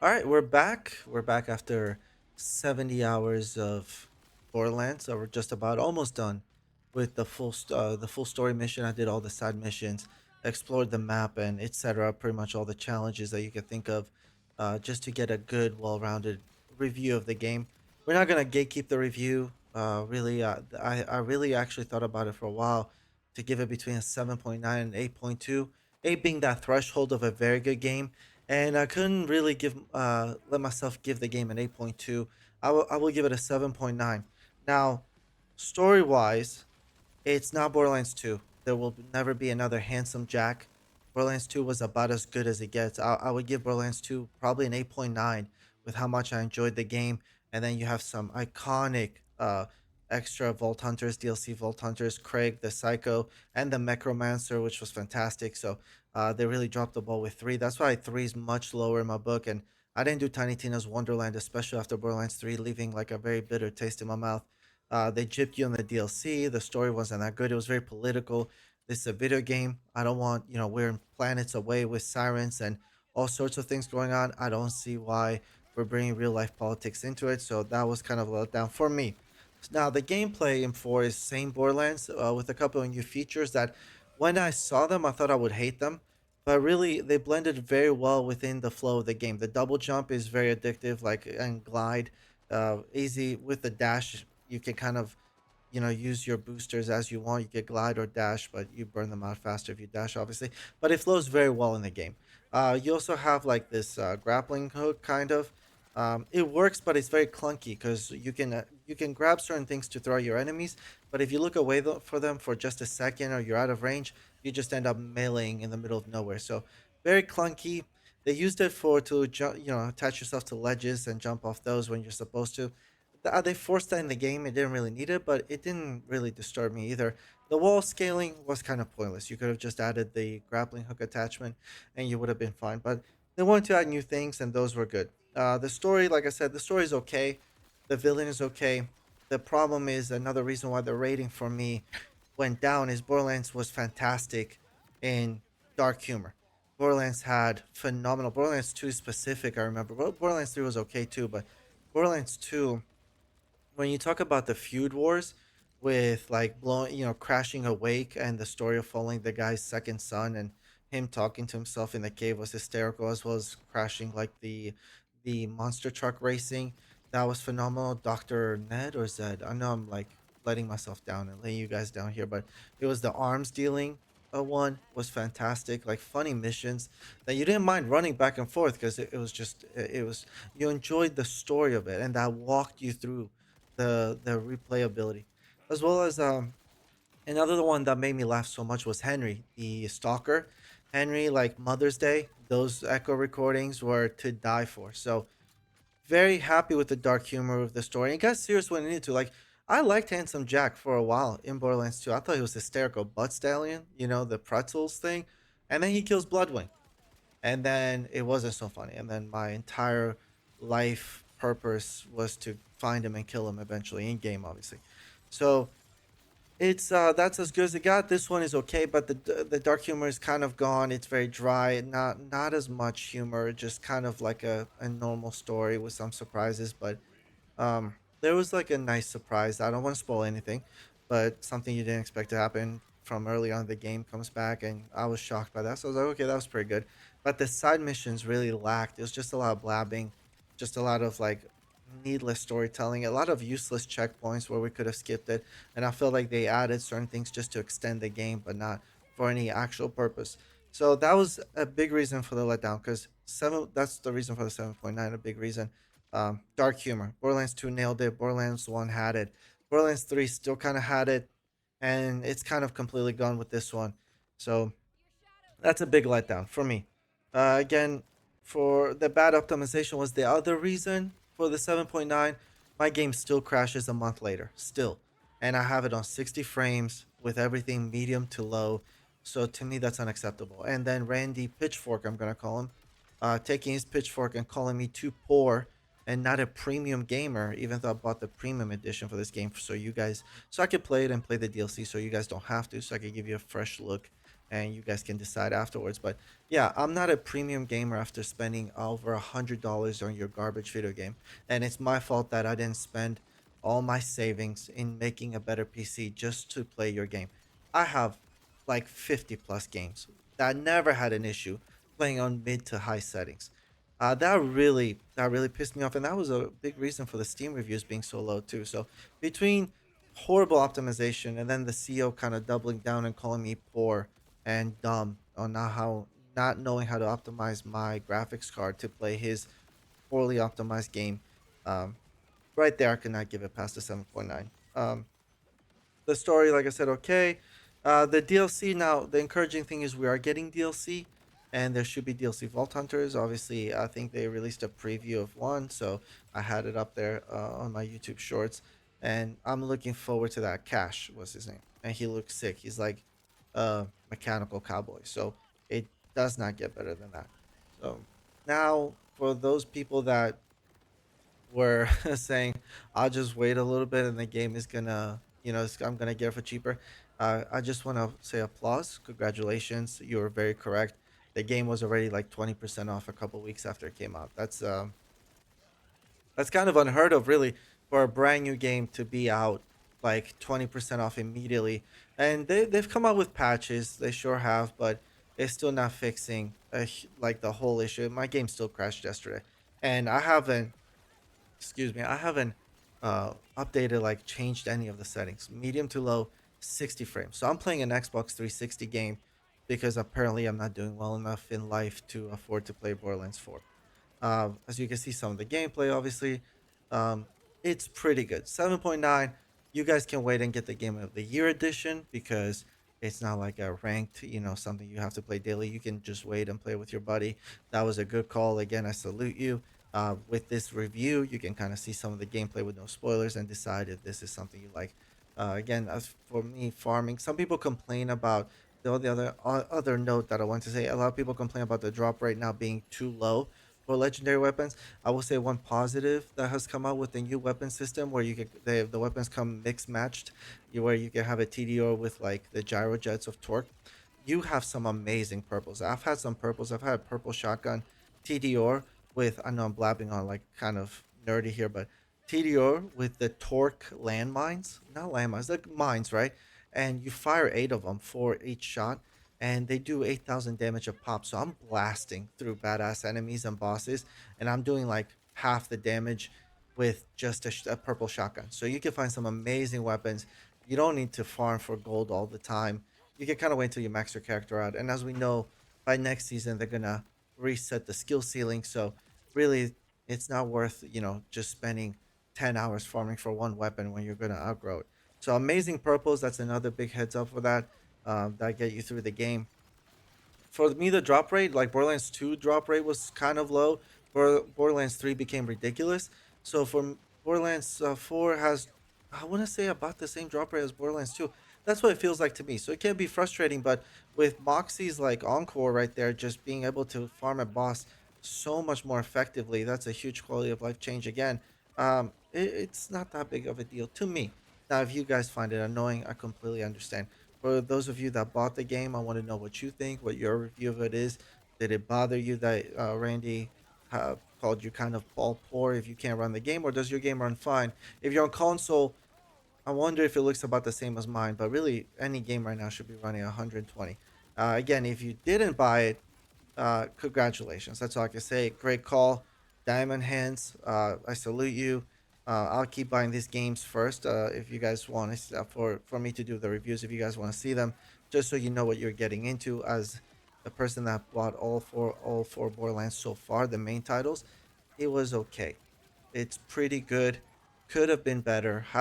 All right, we're back. We're back after 70 hours of Borderlands. So we're just about almost done with the full story mission. I did all the side missions, explored the map, and etc. Pretty much all the challenges that you could think of, just to get a good, well-rounded review of the game. We're not gonna gatekeep the review. Really, I really actually thought about it for a while to give it between a 7.9 and 8.2. 8 being that threshold of a very good game, and I couldn't really give let myself give the game an 8.2. I will give it a 7.9. Now, story wise, it's not Borderlands 2. There will never be another handsome Jack. Borderlands 2 was about as good as it gets. I would give Borderlands 2 probably an 8.9 with how much I enjoyed the game. And then you have some iconic extra Vault Hunters, DLC Vault Hunters, Craig, the Psycho, and the Necromancer, which was fantastic. So they really dropped the ball with 3. That's why 3 is much lower in my book. And I didn't do Tiny Tina's Wonderland, especially after Borderlands 3, leaving like a very bitter taste in my mouth. They gypped you on the DLC. The story wasn't that good. It was very political. This is a video game. I don't want, we're in planets away with sirens and all sorts of things going on. I don't see why we're bringing real life politics into it. So that was kind of a letdown for me. Now, the gameplay in 4 is same Borderlands with a couple of new features that when I saw them, I thought I would hate them. But really, they blended very well within the flow of the game. The double jump is very addictive, like and glide, easy with the dash. You can kind of use your boosters as you want. You get glide or dash, but you burn them out faster if you dash, obviously. But it flows very well in the game. You also have like this grappling hook, kind of. It works, but it's very clunky because you can grab certain things to throw at your enemies, but if you look away for them for just a second or you're out of range, you just end up meleeing in the middle of nowhere. So very clunky. They used it for to jump, attach yourself to ledges and jump off those when you're supposed to. They forced that in the game. It didn't really need it, but it didn't really disturb me either. The wall scaling was kind of pointless. You could have just added the grappling hook attachment, and you would have been fine. But they wanted to add new things, and those were good. The story, like I said, the story is okay. The villain is okay. The problem is another reason why the rating for me went down is Borderlands was fantastic in dark humor. Borderlands had phenomenal. Borderlands 2 specific, I remember. Borderlands 3 was okay too, but Borderlands 2, when you talk about the feud wars with like blowing, crashing awake and the story of following the guy's second son and him talking to himself in the cave was hysterical, as well as crashing like the monster truck racing. That was phenomenal. Dr. Ned or Zed. I know I'm like letting myself down and letting you guys down here, but it was the arms dealing one was fantastic. Like funny missions that you didn't mind running back and forth because it was just it was you enjoyed the story of it and that walked you through the replayability, as well as another one that made me laugh so much was Henry, the stalker. Henry, like Mother's Day, those echo recordings were to die for. So very happy with the dark humor of the story. And it got serious when it needed to. Like I liked Handsome Jack for a while in Borderlands 2. I thought he was hysterical. Butt Stallion, the pretzels thing, and then he kills Bloodwing, and then it wasn't so funny. And then my entire life purpose was to find him and kill him eventually in game, obviously. So it's that's as good as it got. This one is okay, but the dark humor is kind of gone. It's very dry, not as much humor, just kind of like a normal story with some surprises. But there was like a nice surprise. I don't want to spoil anything, but something you didn't expect to happen from early on in the game comes back, and I was shocked by that. So I was like, okay, that was pretty good. But the side missions really lacked. It was just a lot of blabbing, just a lot of like needless storytelling, a lot of useless checkpoints where we could have skipped it. And I felt like they added certain things just to extend the game, but not for any actual purpose. So that was a big reason for the letdown because seven. That's the reason for the 7.9. A big reason. Dark humor. Borderlands 2 nailed it. Borderlands 1 had it. Borderlands 3 still kind of had it. And it's kind of completely gone with this one. So that's a big letdown for me. Again, for the bad optimization was the other reason for the 7.9. My game still crashes a month later. Still. And I have it on 60 frames with everything medium to low. So to me, that's unacceptable. And then Randy Pitchfork, I'm going to call him, taking his pitchfork and calling me too poor and not a premium gamer, even though I bought the premium edition for this game so I could play it and play the DLC so you guys don't have to, so I could give you a fresh look and you guys can decide afterwards. But yeah, I'm not a premium gamer after spending over $100 on your garbage video game, and it's my fault that I didn't spend all my savings in making a better PC just to play your game. I have like 50 plus games that never had an issue playing on mid to high settings. That really pissed me off, and that was a big reason for the Steam reviews being so low too. So between horrible optimization and then the CEO kind of doubling down and calling me poor and dumb on not knowing how to optimize my graphics card to play his poorly optimized game, um, right there I could not give it past the 7.9. The story, like I said, okay. The DLC now, the encouraging thing is we are getting DLC, and there should be DLC Vault Hunters. Obviously, I think they released a preview of one, so I had it up there on my YouTube Shorts, and I'm looking forward to that. Cash was his name, and he looks sick. He's like a mechanical cowboy, so it does not get better than that. So now, for those people that were saying, "I'll just wait a little bit, and the game is gonna, I'm gonna get it for cheaper." I just want to say applause, congratulations, you were very correct. The game was already like 20% off a couple weeks after it came out. That's kind of unheard of, really, for a brand new game to be out like 20% off immediately. And they've come out with patches, they sure have, but it's still not fixing like the whole issue. My game still crashed yesterday, and I haven't excuse me, I haven't updated, like changed any of the settings. Medium to low, 60 frames. So I'm playing an Xbox 360 game because apparently I'm not doing well enough in life to afford to play Borderlands 4. As you can see, some of the gameplay, obviously, um, it's pretty good. 7.9. You guys can wait and get the Game of the Year edition because it's not like a ranked, something you have to play daily. You can just wait and play with your buddy. That was a good call. Again, I salute you. With this review, you can kind of see some of the gameplay with no spoilers and decide if this is something you like. Again, as for me, farming, some people complain about the other note that I want to say. A lot of people complain about the drop rate now being too low for legendary weapons. I will say one positive that has come out with the new weapon system where the weapons come mix matched, where you can have a TDO with like the gyro jets of torque. You have some amazing purples. I've had some purples. I've had purple shotgun TDR with, I know I'm blabbing on like kind of nerdy here, but TDR with the torque landmines, not landmines, like mines, right? And you fire 8 of them for each shot, and they do 8,000 damage a pop. So I'm blasting through badass enemies and bosses, and I'm doing like half the damage with just a purple shotgun. So you can find some amazing weapons. You don't need to farm for gold all the time. You can kind of wait until you max your character out. And as we know, by next season, they're going to reset the skill ceiling. So really, it's not worth, just spending 10 hours farming for one weapon when you're going to outgrow it. So amazing purples, that's another big heads up for that. That get you through the game. For me, the drop rate, like Borderlands 2 drop rate was kind of low. Borderlands 3 became ridiculous. So Borderlands 4 has, I want to say, about the same drop rate as Borderlands 2. That's what it feels like to me. So it can be frustrating, but with Moxie's like Encore right there, just being able to farm a boss so much more effectively, that's a huge quality of life change again. It's not that big of a deal to me. Now, if you guys find it annoying, I completely understand. For those of you that bought the game, I want to know what you think, what your review of it is. Did it bother you that Randy called you kind of ball poor if you can't run the game, or does your game run fine? If you're on console, I wonder if it looks about the same as mine, but really, any game right now should be running 120. Again, if you didn't buy it, congratulations. That's all I can say. Great call, Diamond Hands. I salute you. I'll keep buying these games first. If you guys want to, for me to do the reviews, if you guys want to see them, just so you know what you're getting into. As a person that bought all four Borderlands so far, the main titles, it was okay. It's pretty good. Could have been better. Has